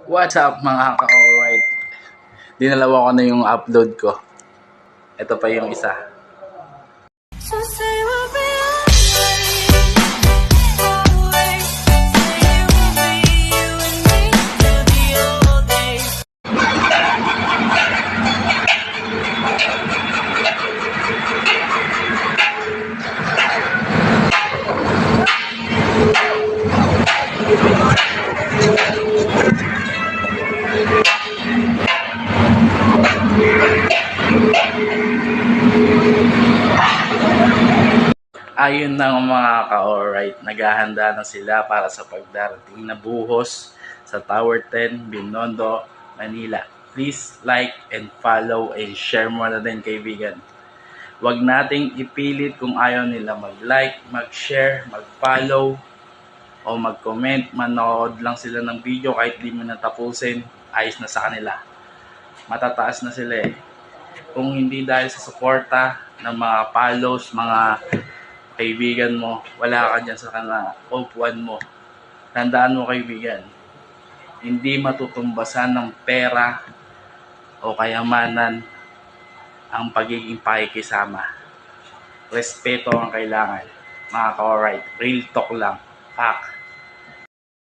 What's up mga ka-alright? Dinalawa ko na yung upload ko. Ito pa yung isa. So say we'll be always, say it will be you and me till the old days. Ayun na mga ka-alright. Naghahanda na sila para sa pagdarating na buhos sa Tower 10, Binondo, Manila. Please like and follow and share mo na din, kaibigan. Huwag nating ipilit kung ayaw nila mag-like, mag-share, mag-follow, o mag-comment. Manood lang sila ng video kahit di mo natapusin. Ayos na sa kanila. Matataas na sila eh. Kung hindi dahil sa suporta ng mga follows, mga kaibigan mo, wala ka dyan sa upuan mo. Tandaan mo, kaibigan, hindi matutumbasan ng pera o kayamanan ang pagiging pakikisama. Respeto ang kailangan. Mga ka-alright, real talk lang. Fact.